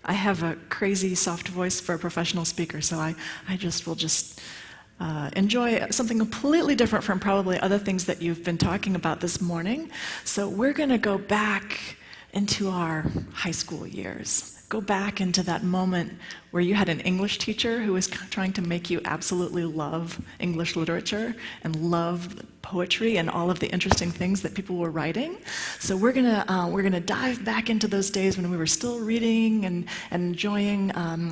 I have a crazy soft voice for a professional speaker, so I will just enjoy something completely different from probably other things that you've been talking about this morning. So we're going to go back into our high school years. Go back into that moment where you had an English teacher who was trying to make you absolutely love English literature and love poetry and all of the interesting things that people were writing. So we're gonna dive back into those days when we were still reading and enjoying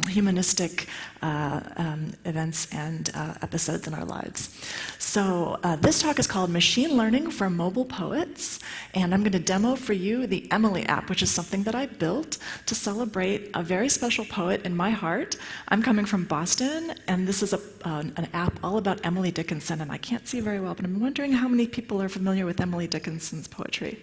humanistic events and episodes in our lives. So this talk is called Machine Learning for Mobile Poets, and I'm going to demo for you the Emily app, which is something that I built to celebrate a very special poet in my heart. I'm coming from Boston, and this is an app all about Emily Dickinson, and I can't see very well, but I'm wondering how many people are familiar with Emily Dickinson's poetry.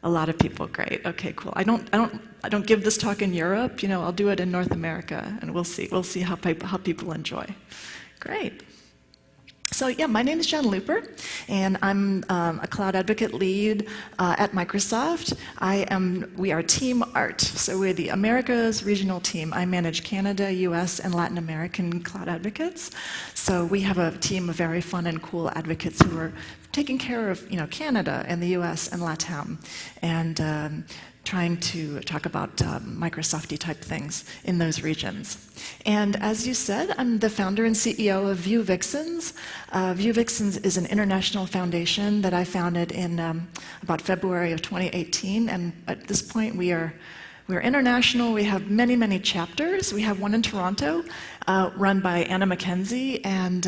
A lot of people, great. Okay, cool. I don't give this talk in Europe. You know, I'll do it in North America, and we'll see how people enjoy. Great. So yeah, my name is Jen Looper, and I'm a cloud advocate lead at Microsoft. We are Team Art, so we're the Americas regional team. I manage Canada, US, and Latin American cloud advocates. So we have a team of very fun and cool advocates who are taking care of Canada and the US and LATAM, and trying to talk about Microsofty type things in those regions. And as you said, I'm the founder and CEO of View Vixens. View Vixens is an international foundation that I founded in about February of 2018, and at this point we're international. We have many, many chapters. We have one in Toronto, run by Anna McKenzie, and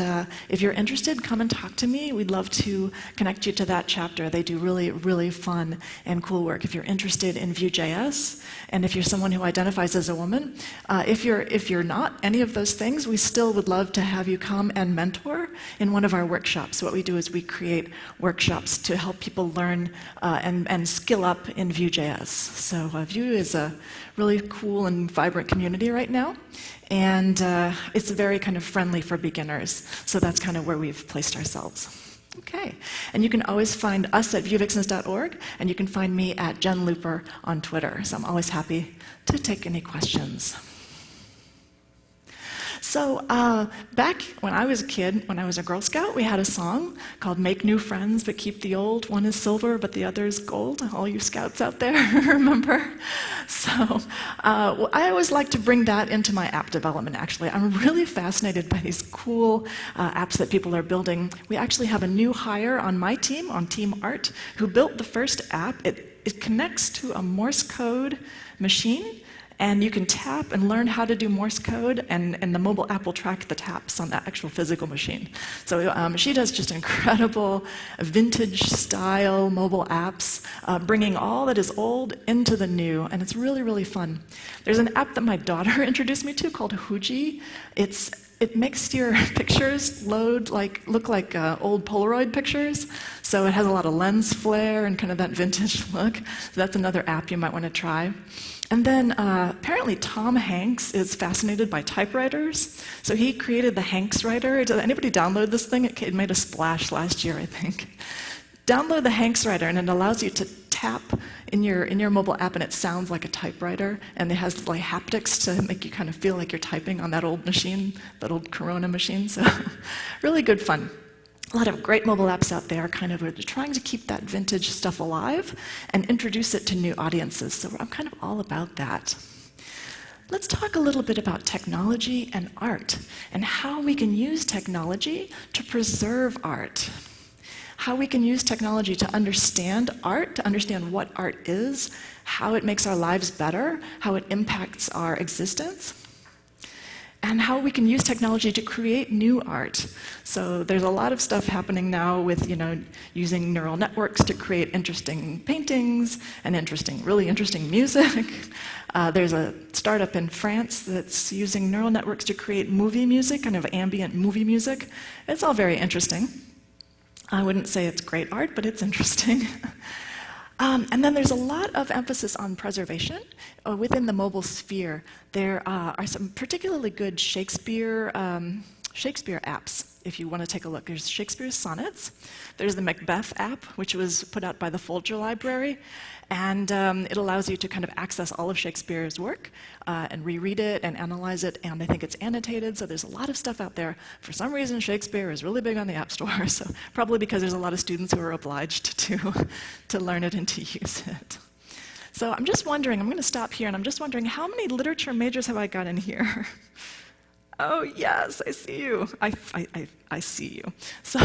if you're interested, come and talk to me. We'd love to connect you to that chapter. They do really, really fun and cool work. If you're interested in Vue.js, and if you're someone who identifies as a woman, if you're not any of those things, we still would love to have you come and mentor in one of our workshops. What we do is we create workshops to help people learn and skill up in Vue.js. So Vue is a really cool and vibrant community right now, and it's very kind of friendly for beginners, so that's kind of where we've placed ourselves. Okay, and you can always find us at viewvixens.org, and you can find me at Jen Looper on Twitter, so I'm always happy to take any questions. So back when I was a kid, when I was a Girl Scout, we had a song called Make New Friends But Keep the Old. One is silver, but the other is gold. All you scouts out there, remember? So I always like to bring that into my app development, actually. I'm really fascinated by these cool apps that people are building. We actually have a new hire on my team, on Team Art, who built the first app. It connects to a Morse code machine, and you can tap and learn how to do Morse code, and the mobile app will track the taps on the actual physical machine. So she does just incredible vintage-style mobile apps, bringing all that is old into the new, and it's really, really fun. There's an app that my daughter introduced me to called Huji. It makes your pictures look like old Polaroid pictures, so it has a lot of lens flare and kind of that vintage look. So that's another app you might want to try. And then apparently Tom Hanks is fascinated by typewriters, so he created the Hanks Writer. Did anybody download this thing? It made a splash last year, I think. Download the Hanks Writer, and it allows you to tap in your mobile app, and it sounds like a typewriter, and it has like haptics to make you kind of feel like you're typing on that old machine, that old Corona machine. So really good fun. A lot of great mobile apps out there kind of are trying to keep that vintage stuff alive and introduce it to new audiences. So I'm kind of all about that. Let's talk a little bit about technology and art and how we can use technology to preserve art. How we can use technology to understand art, to understand what art is, how it makes our lives better, how it impacts our existence, and how we can use technology to create new art. So there's a lot of stuff happening now with using neural networks to create interesting paintings and really interesting music. There's a startup in France that's using neural networks to create movie music, kind of ambient movie music. It's all very interesting. I wouldn't say it's great art, but it's interesting. And then there's a lot of emphasis on preservation within the mobile sphere. There are some particularly good Shakespeare Shakespeare apps, if you want to take a look. There's Shakespeare's sonnets. There's the Macbeth app, which was put out by the Folger Library, and it allows you to kind of access all of Shakespeare's work and reread it and analyze it, and I think it's annotated, so there's a lot of stuff out there. For some reason, Shakespeare is really big on the App Store, so probably because there's a lot of students who are obliged to learn it and to use it. So I'm just wondering, I'm going to stop here, and I'm just wondering, how many literature majors have I got in here? Oh, yes, I see you. I see you. So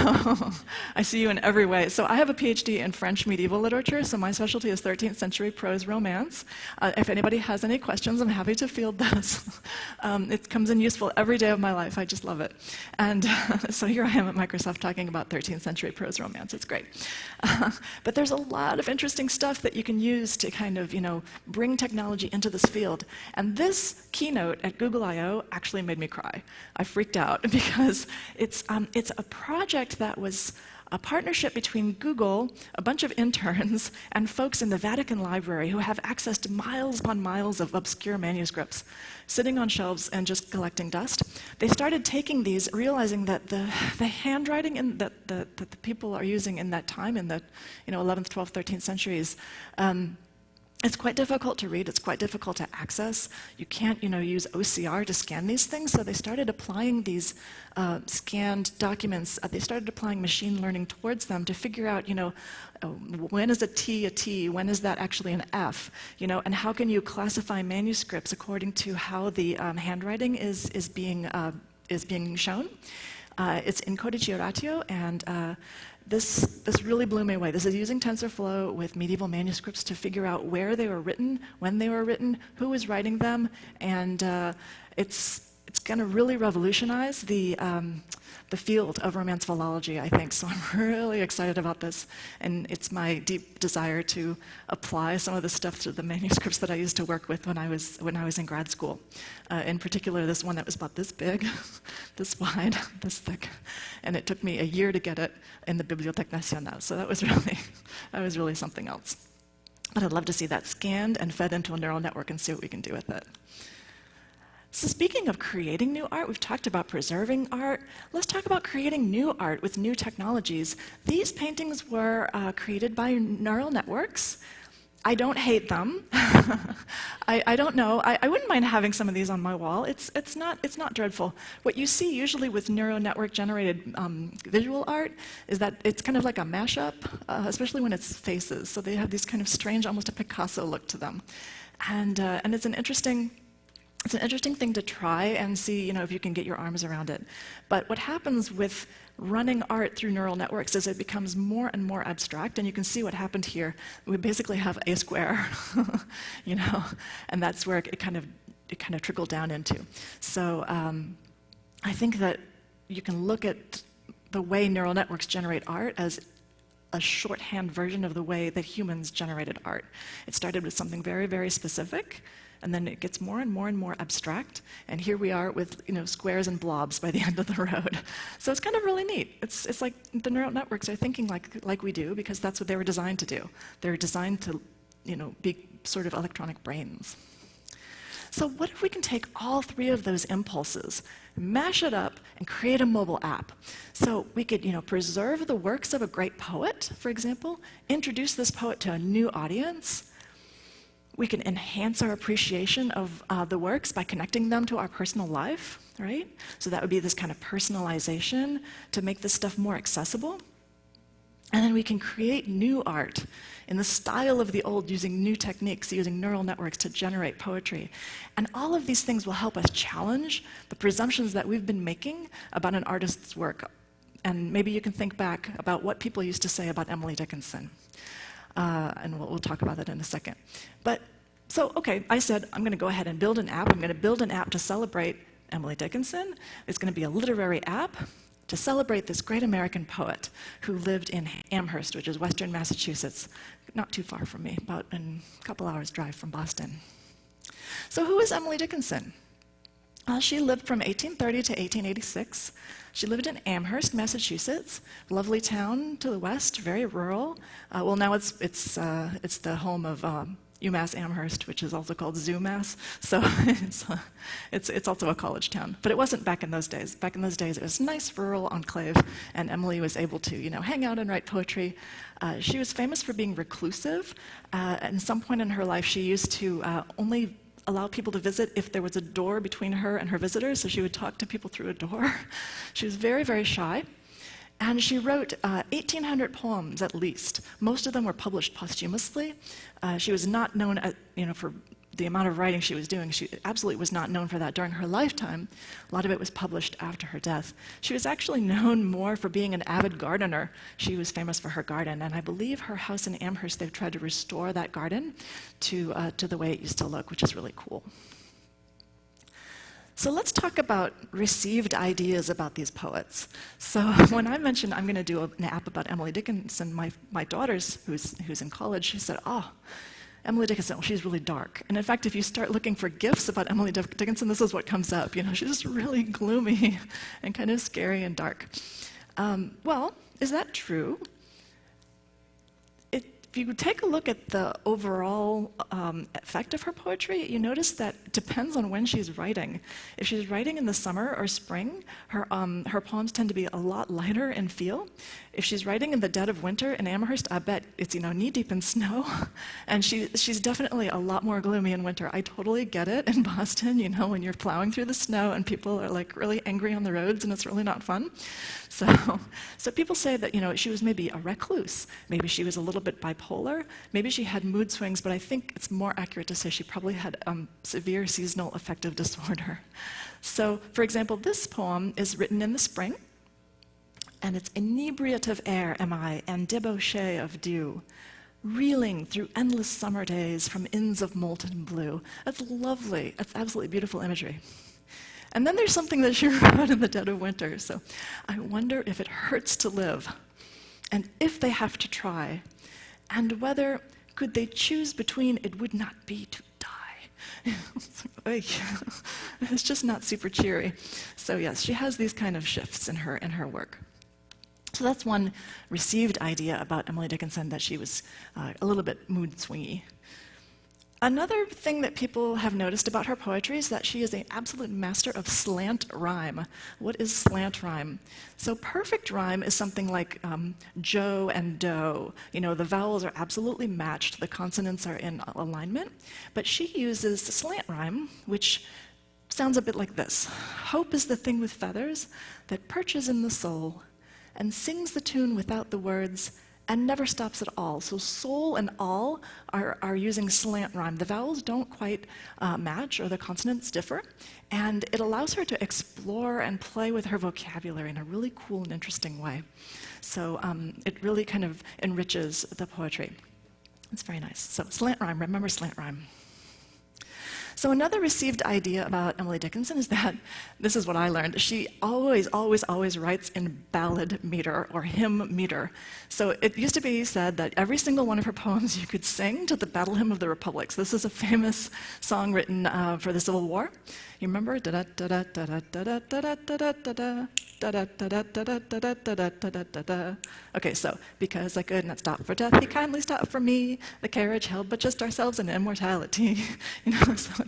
I see you in every way. So I have a PhD in French medieval literature, so my specialty is 13th century prose romance. If anybody has any questions, I'm happy to field those. It comes in useful every day of my life. I just love it. And so here I am at Microsoft talking about 13th century prose romance. It's great. But there's a lot of interesting stuff that you can use to kind of, bring technology into this field. And this keynote at Google I/O actually made me cry. I freaked out because it's a project that was a partnership between Google, a bunch of interns, and folks in the Vatican Library who have access to miles upon miles of obscure manuscripts sitting on shelves and just collecting dust. They started taking these, realizing that the handwriting that the people are using in that time, in the 11th, 12th, 13th centuries, it's quite difficult to read, it's quite difficult to access. You can't, use OCR to scan these things, so they started applying these scanned documents, they started applying machine learning towards them to figure out, when is a T, when is that actually an F, and how can you classify manuscripts according to how the handwriting is being shown. It's in codice ratio, and this really blew me away. This is using TensorFlow with medieval manuscripts to figure out where they were written, when they were written, who was writing them, and it's going to really revolutionize the field of Romance philology, I think. So I'm really excited about this, and it's my deep desire to apply some of this stuff to the manuscripts that I used to work with when I was in grad school. In particular, this one that was about this big, this wide, this thick, and it took me a year to get it in the Bibliothèque Nationale. So that was really something else. But I'd love to see that scanned and fed into a neural network and see what we can do with it. So speaking of creating new art, we've talked about preserving art. Let's talk about creating new art with new technologies. These paintings were created by neural networks. I don't hate them. I don't know. I wouldn't mind having some of these on my wall. It's not dreadful. What you see usually with neural network generated visual art is that it's kind of like a mashup, especially when it's faces. So they have these kind of strange, almost a Picasso look to them, and it's an interesting thing to try and see, if you can get your arms around it. But what happens with running art through neural networks is it becomes more and more abstract, and you can see what happened here. We basically have a square, and that's where it kind of trickled down into. So I think that you can look at the way neural networks generate art as a shorthand version of the way that humans generated art. It started with something very, very specific, and then it gets more and more and more abstract, and here we are with squares and blobs by the end of the road. So it's kind of really neat. It's like the neural networks are thinking like we do, because that's what they were designed to do. They're designed to be sort of electronic brains. So what if we can take all three of those impulses, mash it up, and create a mobile app? So we could preserve the works of a great poet, for example, introduce this poet to a new audience. We can enhance our appreciation of the works by connecting them to our personal life, right? So that would be this kind of personalization to make this stuff more accessible. And then we can create new art in the style of the old, using new techniques, using neural networks to generate poetry. And all of these things will help us challenge the presumptions that we've been making about an artist's work. And maybe you can think back about what people used to say about Emily Dickinson. And we'll talk about that in a second. But so, okay, I said I'm going to go ahead and build an app. I'm going to build an app to celebrate Emily Dickinson. It's going to be a literary app to celebrate this great American poet who lived in Amherst, which is western Massachusetts, not too far from me, about a couple hours drive from Boston. So who is Emily Dickinson? She lived from 1830 to 1886. She lived in Amherst, Massachusetts, lovely town to the west, very rural. Well, now it's the home of UMass Amherst, which is also called ZooMass. So it's also a college town. But it wasn't back in those days. Back in those days, it was a nice rural enclave, and Emily was able to, hang out and write poetry. She was famous for being reclusive. At some point in her life, she used to only allow people to visit if there was a door between her and her visitors, so she would talk to people through a door. She was very, very shy. And she wrote 1,800 poems at least. Most of them were published posthumously. She was not known, for the amount of writing she was doing. She absolutely was not known for that during her lifetime. A lot of it was published after her death. She was actually known more for being an avid gardener. She was famous for her garden, and I believe her house in Amherst, they've tried to restore that garden to the way it used to look, which is really cool. So let's talk about received ideas about these poets. So when I mentioned I'm going to do an app about Emily Dickinson, my daughter's, who's in college, she said, "Oh, Emily Dickinson, well, she's really dark." And in fact, if you start looking for GIFs about Emily Dickinson, this is what comes up. She's just really gloomy and kind of scary and dark. Well, is that true? If you take a look at the overall effect of her poetry, you notice that it depends on when she's writing. If she's writing in the summer or spring, her poems tend to be a lot lighter in feel. If she's writing in the dead of winter in Amherst, I bet it's knee-deep in snow, and she's definitely a lot more gloomy in winter. I totally get it in Boston, when you're plowing through the snow and people are like really angry on the roads and it's really not fun. So people say that she was maybe a recluse, maybe she was a little bit bipolar, maybe she had mood swings, but I think it's more accurate to say she probably had severe seasonal affective disorder. So, for example, this poem is written in the spring, and it's inebriative air am I, and debauchee of dew, reeling through endless summer days from inns of molten blue. That's lovely. That's absolutely beautiful imagery. And then there's something that she wrote in the dead of winter. So I wonder if it hurts to live, and if they have to try, and whether could they choose between it would not be to die. It's just not super cheery. So yes, she has these kind of shifts in her work. So that's one received idea about Emily Dickinson, that she was a little bit mood swingy. Another thing that people have noticed about her poetry is that she is an absolute master of slant rhyme. What is slant rhyme? So perfect rhyme is something like Joe and doe. The vowels are absolutely matched, the consonants are in alignment, but she uses slant rhyme, which sounds a bit like this. Hope is the thing with feathers that perches in the soul and sings the tune without the words and never stops at all. So soul and all are using slant rhyme. The vowels don't quite match, or the consonants differ, and it allows her to explore and play with her vocabulary in a really cool and interesting way. So it really kind of enriches the poetry. It's very nice. So slant rhyme, remember slant rhyme. So another received idea about Emily Dickinson is that, this is what I learned, she always writes in ballad meter or hymn meter. So it used to be said that every single one of her poems you could sing to the Battle Hymn of the Republic. So this is a famous song written for the Civil War. You remember? Okay, so because I could not stop for death, he kindly stopped for me. The carriage held but just ourselves in immortality. So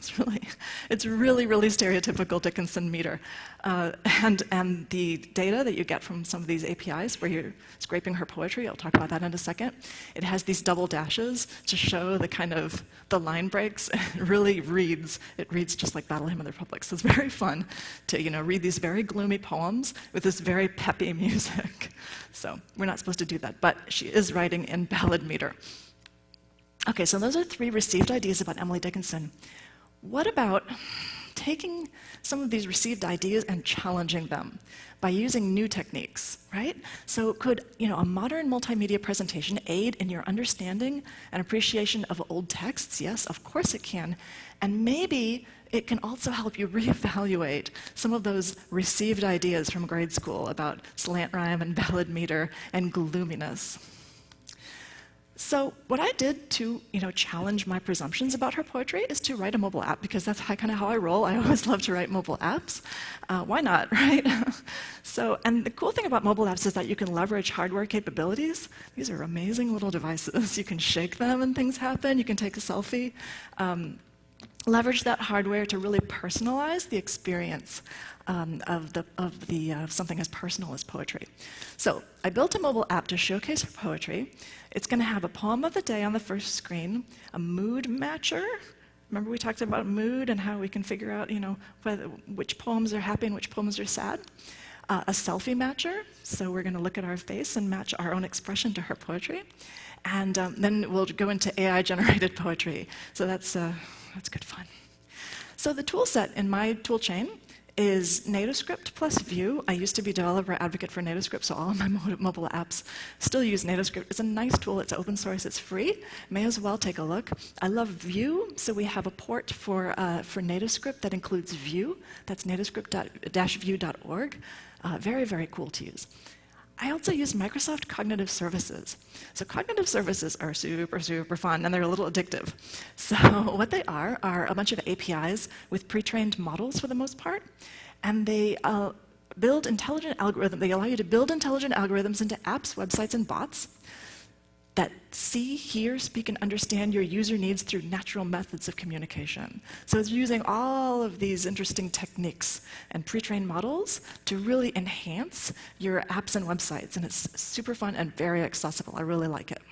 it's really stereotypical Dickinson meter. And the data that you get from some of these APIs where you're scraping her poetry, I'll talk about that in a second, it has these double dashes to show the line breaks. It really reads just like Battle Hymn of the Republic. So it's very fun to read these very gloomy poems with this very peppy music. So we're not supposed to do that, but she is writing in ballad meter. Okay, so those are 3 received ideas about Emily Dickinson. What about taking some of these received ideas and challenging them by using new techniques, right? So could a modern multimedia presentation aid in your understanding and appreciation of old texts? Yes, of course it can. And maybe it can also help you reevaluate some of those received ideas from grade school about slant rhyme and ballad meter and gloominess. So what I did to, challenge my presumptions about her poetry is to write a mobile app, because that's kind of how I roll. I always love to write mobile apps. Why not, right? And the cool thing about mobile apps is that you can leverage hardware capabilities. These are amazing little devices. You can shake them and things happen. You can take a selfie. Leverage that hardware to really personalize the experience of something as personal as poetry. So I built a mobile app to showcase her poetry. It's going to have a poem of the day on the first screen, a mood matcher. Remember we talked about mood and how we can figure out, which poems are happy and which poems are sad. A selfie matcher, so we're going to look at our face and match our own expression to her poetry. And then we'll go into AI-generated poetry. So that's good fun. So the tool set in my tool chain is NativeScript plus Vue. I used to be developer advocate for NativeScript, so all of my mobile apps still use NativeScript. It's a nice tool. It's open source. It's free. May as well take a look. I love Vue, so we have a port for NativeScript that includes Vue. That's nativescript-vue.org. Very, very cool to use. I also use Microsoft Cognitive Services. So cognitive services are super, super fun, and they're a little addictive. So what they are a bunch of APIs with pre-trained models for the most part, and they build intelligent algorithms. They allow you to build intelligent algorithms into apps, websites, and bots that see, hear, speak, and understand your user needs through natural methods of communication. So it's using all of these interesting techniques and pre-trained models to really enhance your apps and websites, and it's super fun and very accessible. I really like it.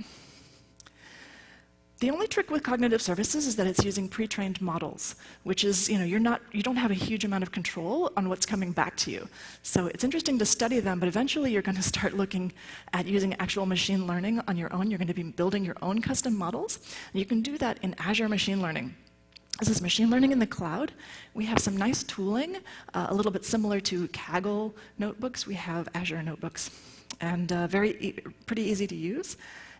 The only trick with cognitive services is that it's using pre-trained models, which is, you don't have a huge amount of control on what's coming back to you. So it's interesting to study them, but eventually you're going to start looking at using actual machine learning on your own. You're going to be building your own custom models. And you can do that in Azure Machine Learning. This is machine learning in the cloud. We have some nice tooling, a little bit similar to Kaggle notebooks. We have Azure notebooks, and pretty easy to use.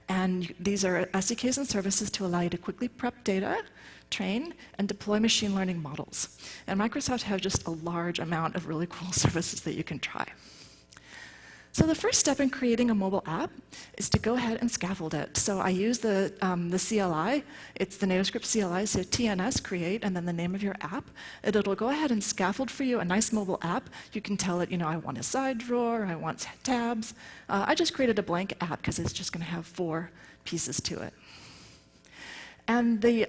And these are SDKs and services to allow you to quickly prep data, train, and deploy machine learning models. And Microsoft has just a large amount of really cool services that you can try. So the first step in creating a mobile app is to go ahead and scaffold it. So I use the CLI. It's the NativeScript CLI, so TNS create, and then the name of your app. It'll go ahead and scaffold for you a nice mobile app. You can tell it, I want a side drawer, I want tabs. I just created a blank app because it's just going to have 4 pieces to it. And the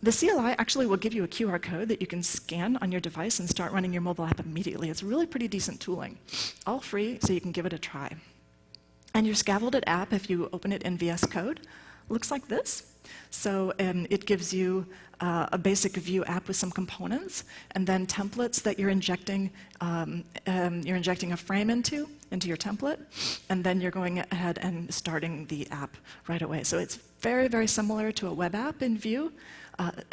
CLI actually will give you a QR code that you can scan on your device and start running your mobile app immediately. It's really pretty decent tooling. All free, so you can give it a try. And your scaffolded app, if you open it in VS Code, looks like this. So it gives you a basic Vue app with some components, and then templates that you're injecting a frame into your template, and then you're going ahead and starting the app right away. So it's very, very similar to a web app in Vue.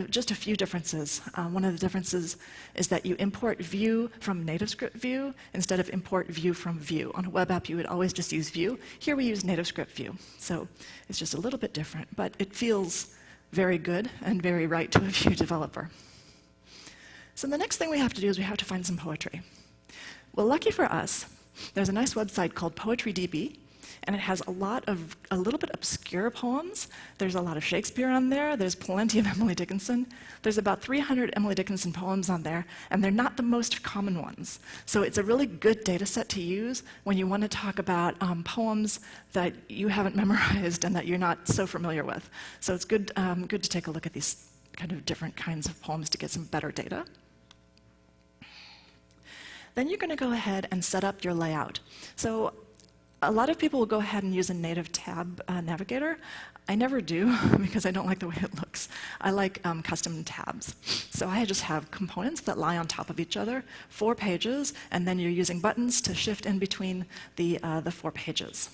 Just a few differences. One of the differences is that you import Vue from NativeScript Vue instead of import Vue from Vue. On a web app, you would always just use Vue. Here we use NativeScript Vue. So it's just a little bit different, but it feels very good and very right to a Vue developer. So the next thing we have to do is we have to find some poetry. Well, lucky for us, there's a nice website called PoetryDB, and it has a little bit obscure poems. There's a lot of Shakespeare on there. There's plenty of Emily Dickinson. There's about 300 Emily Dickinson poems on there, and they're not the most common ones. So it's a really good data set to use when you want to talk about poems that you haven't memorized and that you're not so familiar with. So it's good to take a look at these kind of different kinds of poems to get some better data. Then you're going to go ahead and set up your layout. So a lot of people will go ahead and use a native tab navigator. I never do because I don't like the way it looks. I like custom tabs. So I just have components that lie on top of each other, 4 pages, and then you're using buttons to shift in between the 4 pages.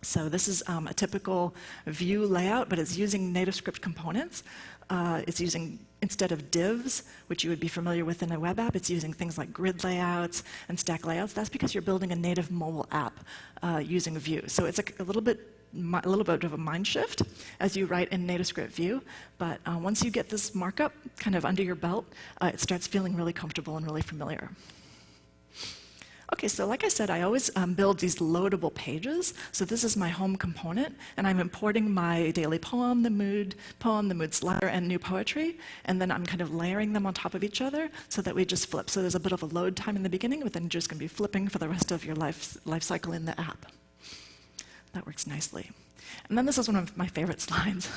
So this is a typical Vue layout, but it's using NativeScript components. It's using, instead of divs, which you would be familiar with in a web app, it's using things like grid layouts and stack layouts. That's because you're building a native mobile app using Vue. So it's a little bit of a mind shift as you write in NativeScript Vue, but once you get this markup kind of under your belt, it starts feeling really comfortable and really familiar. Okay, so like I said, I always build these loadable pages. So this is my home component, and I'm importing my daily poem, the mood slider, and new poetry, and then I'm kind of layering them on top of each other so that we just flip. So there's a bit of a load time in the beginning, but then you're just going to be flipping for the rest of your life cycle in the app. That works nicely. And then this is one of my favorite slides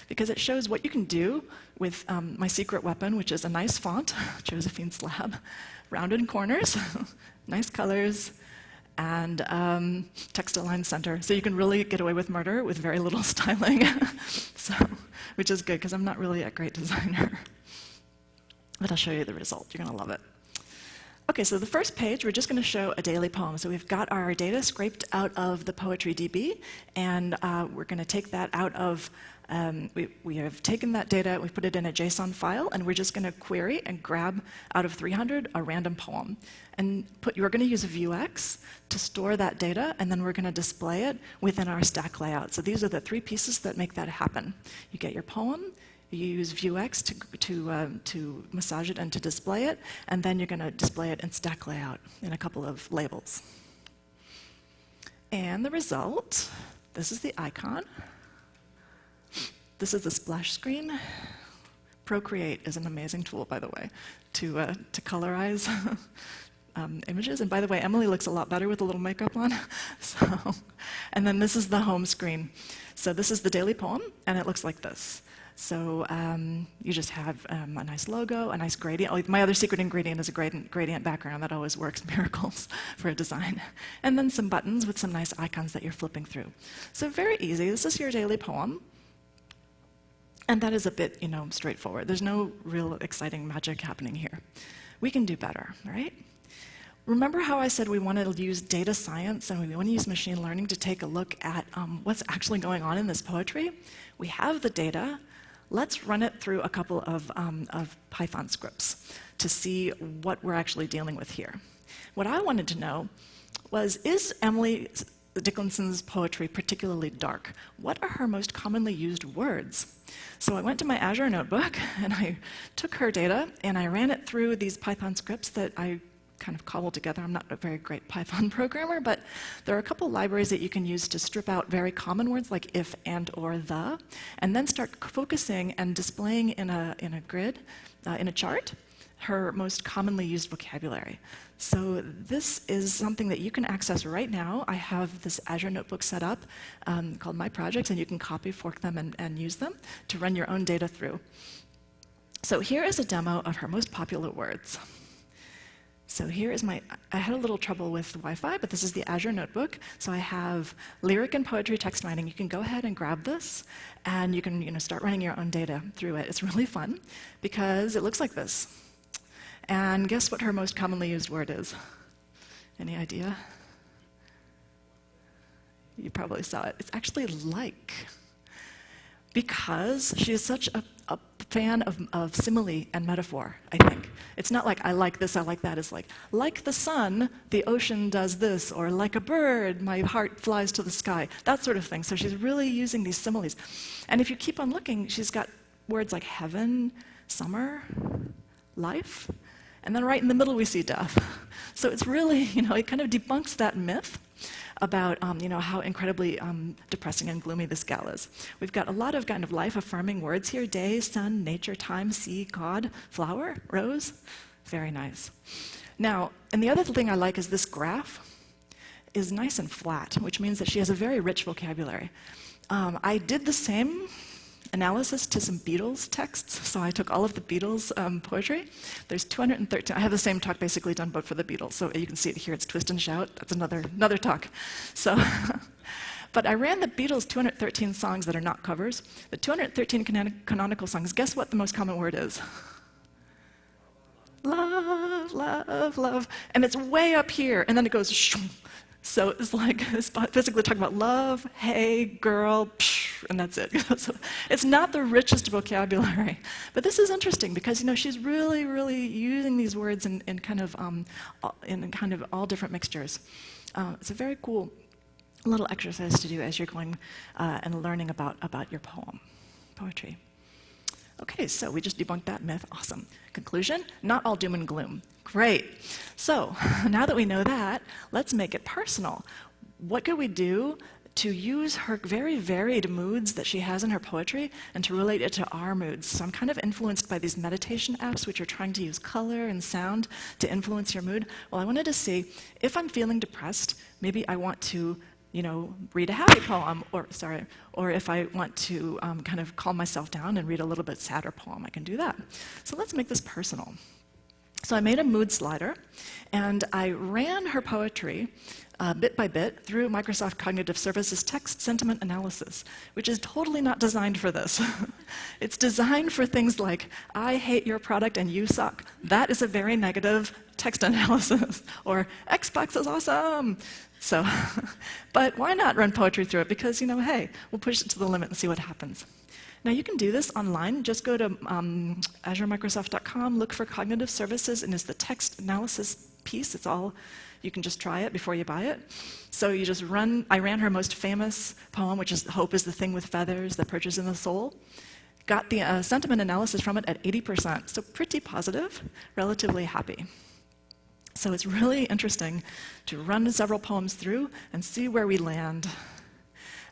because it shows what you can do with my secret weapon, which is a nice font, Josephine Slab, rounded corners, nice colors, and text-aligned center. So you can really get away with murder with very little styling, which is good because I'm not really a great designer. But I'll show you the result. You're going to love it. Okay, so the first page, we're just going to show a daily poem. So we've got our data scraped out of the Poetry DB, and we're going to take that out of, we have taken that data, we've put it in a JSON file, and we're just going to query and grab out of 300 a random poem. And you're going to use Vuex to store that data, and then we're going to display it within our stack layout. So these are the three pieces that make that happen. You get your poem, you use Vuex to massage it and to display it, and then you're going to display it in stack layout in a couple of labels. And the result, this is the icon. This is the splash screen. Procreate is an amazing tool, by the way, to colorize images. And by the way, Emily looks a lot better with a little makeup on. And then this is the home screen. So this is the daily poem, and it looks like this. So you just have a nice logo, a nice gradient. Oh, my other secret ingredient is a gradient background. That always works miracles for a design. And then some buttons with some nice icons that you're flipping through. So very easy. This is your daily poem. And that is a bit, straightforward. There's no real exciting magic happening here. We can do better, right? Remember how I said we want to use data science and we want to use machine learning to take a look at what's actually going on in this poetry? We have the data. Let's run it through a couple of Python scripts to see what we're actually dealing with here. What I wanted to know was, is Emily Dickinson's poetry particularly dark? What are her most commonly used words? So I went to my Azure notebook and I took her data and I ran it through these Python scripts that I kind of cobbled together. I'm not a very great Python programmer, but there are a couple libraries that you can use to strip out very common words like if, and, or, the, and then start focusing and displaying in a grid, in a chart, her most commonly used vocabulary. So this is something that you can access right now. I have this Azure notebook set up called My Projects, and you can copy, fork them, and use them to run your own data through. So here is a demo of her most popular words. So here is I had a little trouble with Wi-Fi, but this is the Azure notebook. So I have lyric and poetry text mining. You can go ahead and grab this, and you can start running your own data through it. It's really fun because it looks like this. And guess what her most commonly used word is? Any idea? You probably saw it. It's actually like. Because she is such a fan of simile and metaphor, I think. It's not like, I like this, I like that. It's like the sun, the ocean does this, or like a bird, my heart flies to the sky, that sort of thing. So she's really using these similes. And if you keep on looking, she's got words like heaven, summer, life, and then right in the middle we see death. So it's really, it kind of debunks that myth about how incredibly depressing and gloomy this gal is. We've got a lot of kind of life-affirming words here: day, sun, nature, time, sea, God, flower, rose. Very nice. Now, and the other thing I like is this graph is nice and flat, which means that she has a very rich vocabulary. I did the same analysis to some Beatles texts, so I took all of the Beatles poetry. There's 213. I have the same talk basically done, but for the Beatles, so you can see it here. It's Twist and Shout. That's another talk. So, but I ran the Beatles' 213 songs that are not covers. The 213 canonical songs. Guess what the most common word is? Love, love, love, and it's way up here, and then it goes shoo. So it's basically talking about love, hey, girl, psh, and that's it. So it's not the richest vocabulary. But this is interesting because she's really, really using these words in kind of all different mixtures. It's a very cool little exercise to do as you're going and learning about your poetry. Okay, so we just debunked that myth. Awesome. Conclusion, not all doom and gloom. Great. So now that we know that, let's make it personal. What could we do to use her very varied moods that she has in her poetry and to relate it to our moods? So I'm kind of influenced by these meditation apps which are trying to use color and sound to influence your mood. Well, I wanted to see if I'm feeling depressed, maybe I want to read a happy poem, or if I want to kind of calm myself down and read a little bit sadder poem, I can do that. So let's make this personal. So I made a mood slider, and I ran her poetry bit by bit through Microsoft Cognitive Services text sentiment analysis, which is totally not designed for this. It's designed for things like, I hate your product and you suck. That is a very negative text analysis. Or, Xbox is awesome. So, but why not run poetry through it? Because, hey, we'll push it to the limit and see what happens. Now, you can do this online. Just go to azuremicrosoft.com, look for Cognitive Services, and it's the text analysis piece. It's all, you can just try it before you buy it. So you just I ran her most famous poem, which is Hope is the Thing with Feathers that perches in the soul. Got the sentiment analysis from it at 80%, so pretty positive, relatively happy. So it's really interesting to run several poems through and see where we land.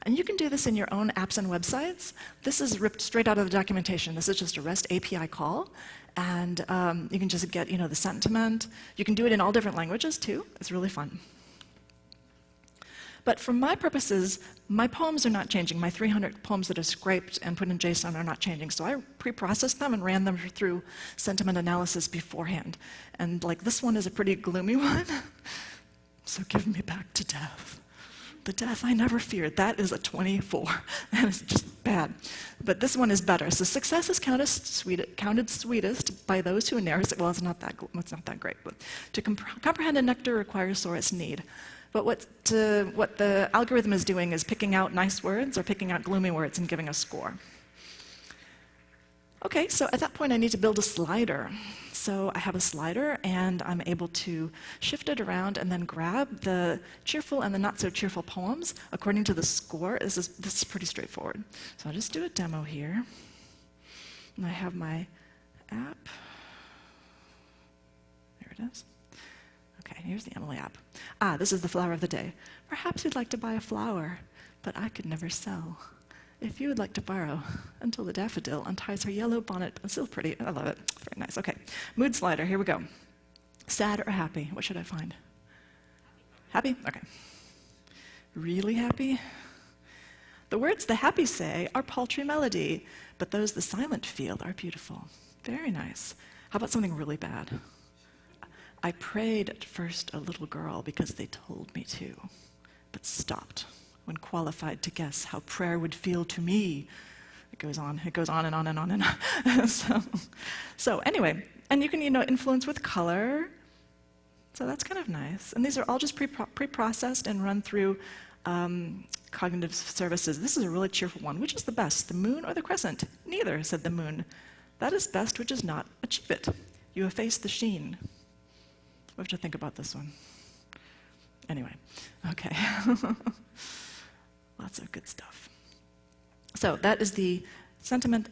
And you can do this in your own apps and websites. This is ripped straight out of the documentation. This is just a REST API call. And you can just get the sentiment. You can do it in all different languages, too. It's really fun. But for my purposes, my poems are not changing. My 300 poems that are scraped and put in JSON are not changing. So I pre-processed them and ran them through sentiment analysis beforehand. And like this one is a pretty gloomy one. So give me back to death. The death I never feared. That is a 24. That is just bad. But this one is better. So success is counted sweetest by those who inherit it. Well, it's not that great. But to comprehend a nectar requires sorest need. But what the algorithm is doing is picking out nice words or picking out gloomy words and giving a score. Okay, so at that point I need to build a slider. So I have a slider and I'm able to shift it around and then grab the cheerful and the not so cheerful poems according to the score. This is pretty straightforward. So I'll just do a demo here. And I have my app. There it is. Okay, here's the Emily app. This is the flower of the day. Perhaps you'd like to buy a flower, but I could never sell. If you would like to borrow until the daffodil unties her yellow bonnet. It's still pretty. I love it. Very nice. Okay, mood slider. Here we go. Sad or happy? What should I find? Happy? Okay. Really happy? The words the happy say are paltry melody, but those the silent feel are beautiful. Very nice. How about something really bad? I prayed at first a little girl because they told me to, but stopped when qualified to guess how prayer would feel to me. It goes on and on and on and on. So anyway, and you can influence with color. So that's kind of nice. And these are all just pre-processed and run through Cognitive Services. This is a really cheerful one. Which is the best, the moon or the crescent? Neither, said the moon. That is best which is not. Achieve it. You efface the sheen. We have to think about this one. Anyway, okay. Lots of good stuff. So that is the sentiment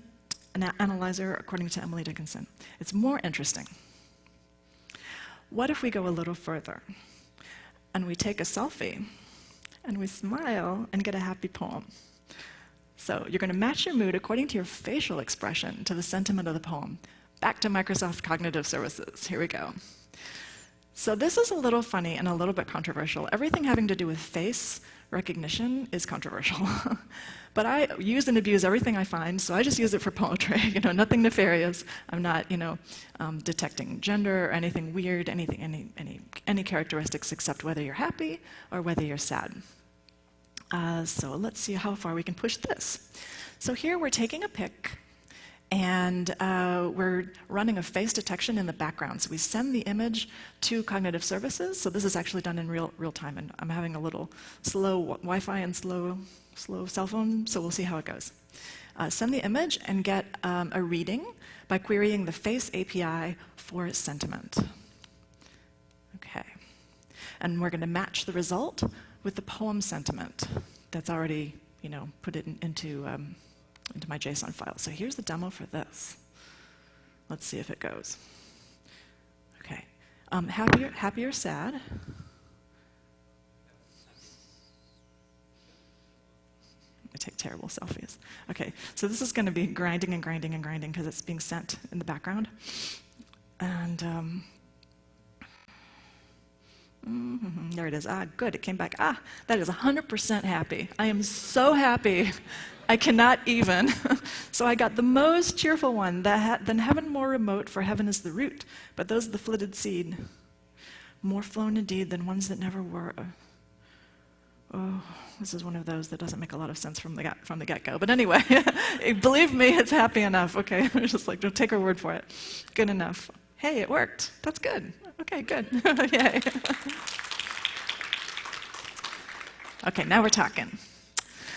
analyzer according to Emily Dickinson. It's more interesting. What if we go a little further and we take a selfie and we smile and get a happy poem? So you're going to match your mood according to your facial expression to the sentiment of the poem. Back to Microsoft Cognitive Services. Here we go. So this is a little funny and a little bit controversial. Everything having to do with face recognition is controversial. But I use and abuse everything I find, so I just use it for poetry. Nothing nefarious. I'm not, detecting gender or anything weird, any characteristics except whether you're happy or whether you're sad. So let's see how far we can push this. So here we're taking a pic. And we're running a face detection in the background. So we send the image to Cognitive Services. So this is actually done in real time. And I'm having a little slow Wi-Fi and slow cell phone, so we'll see how it goes. Send the image and get a reading by querying the face API for sentiment. Okay. And we're going to match the result with the poem sentiment that's already, put it into into my JSON file. So here's the demo for this. Let's see if it goes. Okay, happy or sad? I take terrible selfies. Okay, so this is going to be grinding and grinding and grinding because it's being sent in the background. And there it is. Good, it came back. That is 100% happy. I am so happy. I cannot even. So I got the most cheerful one. Than heaven more remote, for heaven is the root. But those the flitted seed, more flown indeed than ones that never were. Oh, this is one of those that doesn't make a lot of sense from the get-go. But anyway, believe me, it's happy enough. Okay, just like, don't take our word for it. Good enough. Hey, it worked. That's good. Okay, good. Yay. Okay, now we're talking.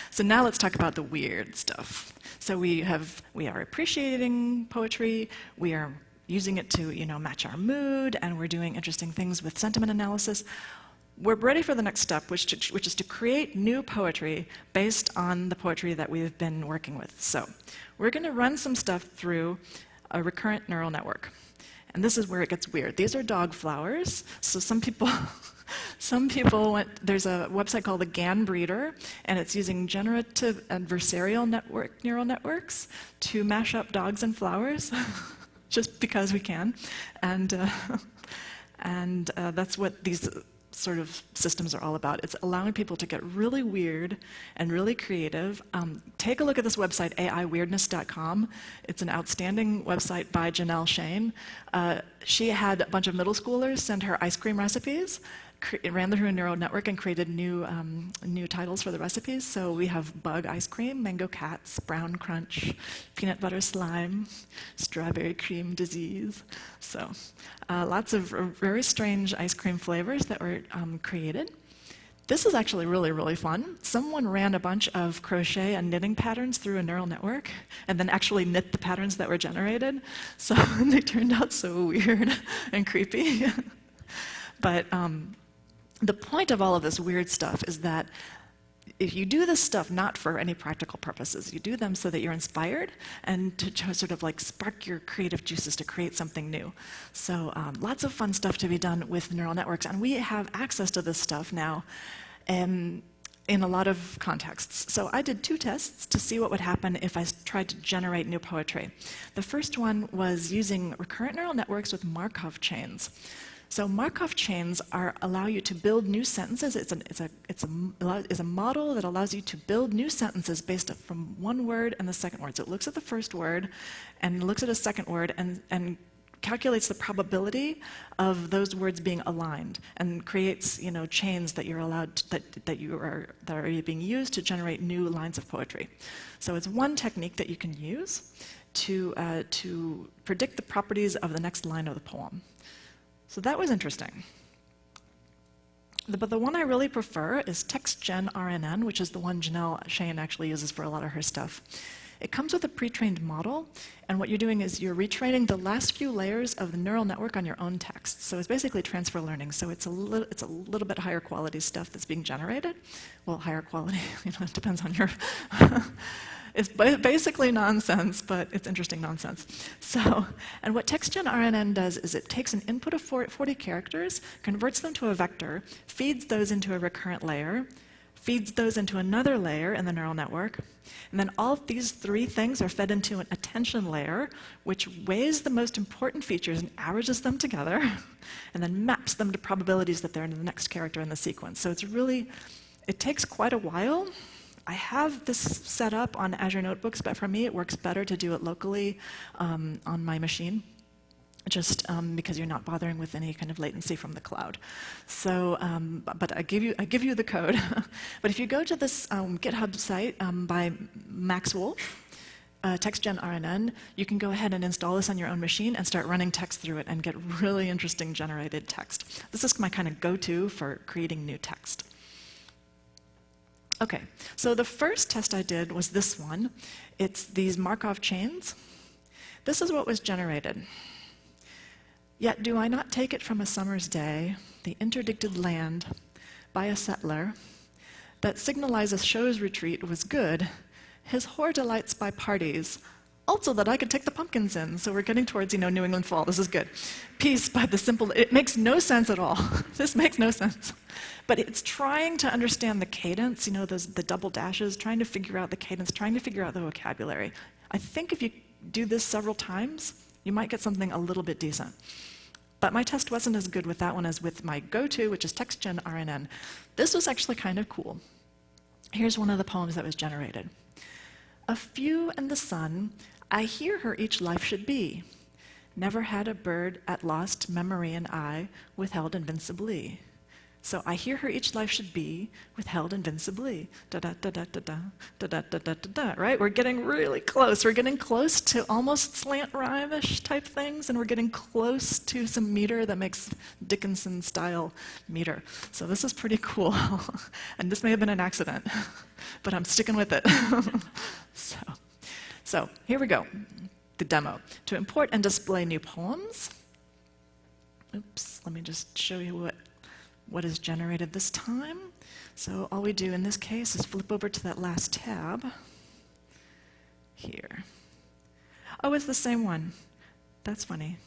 So now let's talk about the weird stuff. So we are appreciating poetry. We are using it to, match our mood, and we're doing interesting things with sentiment analysis. We're ready for the next step, which is to create new poetry based on the poetry that we've been working with. So we're going to run some stuff through a recurrent neural network. And this is where it gets weird. These are dog flowers. So some people there's a website called the GAN Breeder, and it's using generative adversarial neural networks to mash up dogs and flowers, just because we can. And that's what these sort of systems are all about. It's allowing people to get really weird and really creative. Take a look at this website, aiweirdness.com. It's an outstanding website by Janelle Shane. She had a bunch of middle schoolers send her ice cream recipes, ran them through a neural network and created new titles for the recipes. So we have bug ice cream, mango cats, brown crunch, peanut butter slime, strawberry cream disease. So lots of very strange ice cream flavors that were created. This is actually really, really fun. Someone ran a bunch of crochet and knitting patterns through a neural network and then actually knit the patterns that were generated. So they turned out so weird and creepy. But the point of all of this weird stuff is that if you do this stuff not for any practical purposes, you do them so that you're inspired and to sort of like spark your creative juices to create something new. So lots of fun stuff to be done with neural networks, and we have access to this stuff now in a lot of contexts. So I did 2 tests to see what would happen if I tried to generate new poetry. The first one was using recurrent neural networks with Markov chains. So Markov chains allow you to build new sentences. It's a model that allows you to build new sentences based from one word and the second word. So it looks at the first word and looks at a second word and calculates the probability of those words being aligned and creates chains that you're allowed that are being used to generate new lines of poetry. So it's one technique that you can use to predict the properties of the next line of the poem. So that was interesting. But the one I really prefer is TextGen-RNN, which is the one Janelle Shane actually uses for a lot of her stuff. It comes with a pre-trained model, and what you're doing is you're retraining the last few layers of the neural network on your own text. So it's basically transfer learning. So it's a little bit higher quality stuff that's being generated. Well, higher quality, it depends on your... It's basically nonsense, but it's interesting nonsense. So, and what TextGen-RNN does is it takes an input of 40 characters, converts them to a vector, feeds those into a recurrent layer, feeds those into another layer in the neural network, and then all of these 3 things are fed into an attention layer, which weighs the most important features and averages them together, and then maps them to probabilities that they're in the next character in the sequence. So it takes quite a while. I have this set up on Azure Notebooks, but for me it works better to do it locally on my machine, just because you're not bothering with any kind of latency from the cloud. So, but I give you the code. But if you go to this GitHub site by Max Woolf, TextGen-RNN, you can go ahead and install this on your own machine and start running text through it and get really interesting generated text. This is my kind of go-to for creating new text. Okay, so the first test I did was this one. It's these Markov chains. This is what was generated. Yet do I not take it from a summer's day, the interdicted land, by a settler, that signalizes show's retreat was good, his whore delights by parties, also that I could take the pumpkins in. So we're getting towards, New England fall. This is good. Peace by the simple, it makes no sense at all. This makes no sense. But it's trying to understand the cadence, the double dashes, trying to figure out the cadence, trying to figure out the vocabulary. I think if you do this several times, you might get something a little bit decent. But my test wasn't as good with that one as with my go-to, which is TextGen RNN. This was actually kind of cool. Here's one of the poems that was generated. A few and the sun, I hear her each life should be. Never had a bird at lost memory and eye withheld invincibly. So I hear her each life should be withheld invincibly. Da da da da da da da da da da da. Right? We're getting really close. We're getting close to almost slant rhyme-ish type things, and we're getting close to some meter that makes Dickinson style meter. So this is pretty cool. And this may have been an accident, but I'm sticking with it. So here we go. The demo. To import and display new poems. Oops, let me just show you what is generated this time. So all we do in this case is flip over to that last tab here. Oh, it's the same one. That's funny.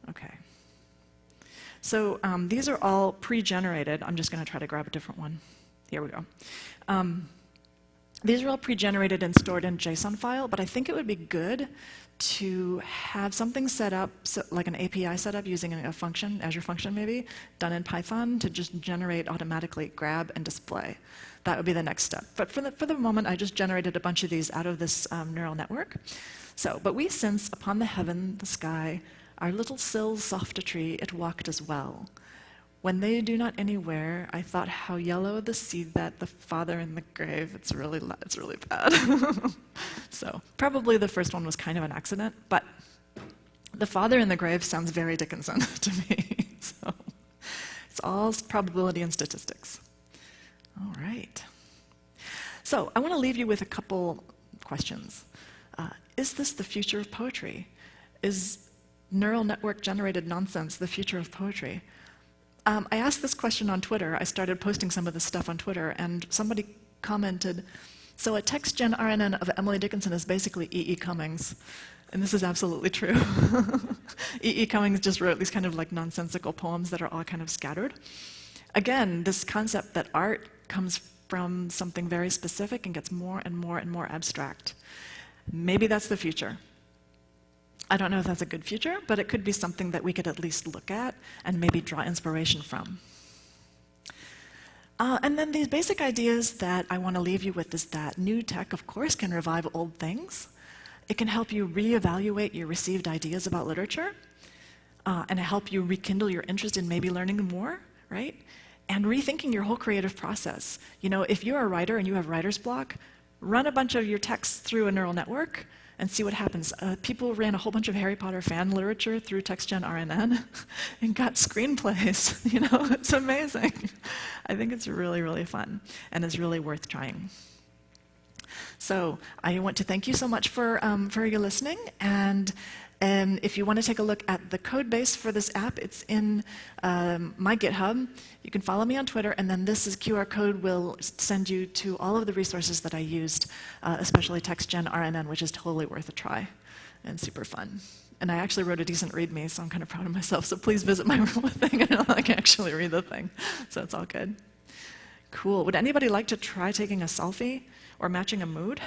Okay. So these are all pre-generated. I'm just going to try to grab a different one. Here we go. These are all pre-generated and stored in JSON file, but I think it would be good to have something set up, like an API set up using a function, Azure function maybe, done in Python to just generate automatically, grab and display. That would be the next step. But for the moment, I just generated a bunch of these out of this neural network. So, but we sense upon the heaven, the sky, our little sills soft a tree, it walked as well. When they do not anywhere, I thought how yellow the seed that the father in the grave. It's really bad. So probably the first one was kind of an accident, but the father in the grave sounds very Dickinson to me. So it's all probability and statistics. All right. So I want to leave you with a couple questions. Is this the future of poetry? Is neural network generated nonsense the future of poetry? I asked this question on Twitter. I started posting some of this stuff on Twitter, and somebody commented, so a TextGen RNN of Emily Dickinson is basically E.E. Cummings. And this is absolutely true. E.E. Cummings just wrote these kind of like nonsensical poems that are all kind of scattered. Again, this concept that art comes from something very specific and gets more and more and more abstract. Maybe that's the future. I don't know if that's a good future, but it could be something that we could at least look at and maybe draw inspiration from. And then these basic ideas that I want to leave you with is that new tech, of course, can revive old things. It can help you reevaluate your received ideas about literature and help you rekindle your interest in maybe learning more, right? And rethinking your whole creative process. If you're a writer and you have writer's block, run a bunch of your texts through a neural network and see what happens. People ran a whole bunch of Harry Potter fan literature through TextGen RNN and got screenplays. It's amazing. I think it's really, really fun, and it's really worth trying. So I want to thank you so much for your listening, and if you want to take a look at the code base for this app, it's in my GitHub. You can follow me on Twitter, and then this QR code will send you to all of the resources that I used, especially TextGen RNN, which is totally worth a try and super fun. And I actually wrote a decent README, so I'm kind of proud of myself. So please visit my thing, and I can actually read the thing. So it's all good. Cool. Would anybody like to try taking a selfie or matching a mood?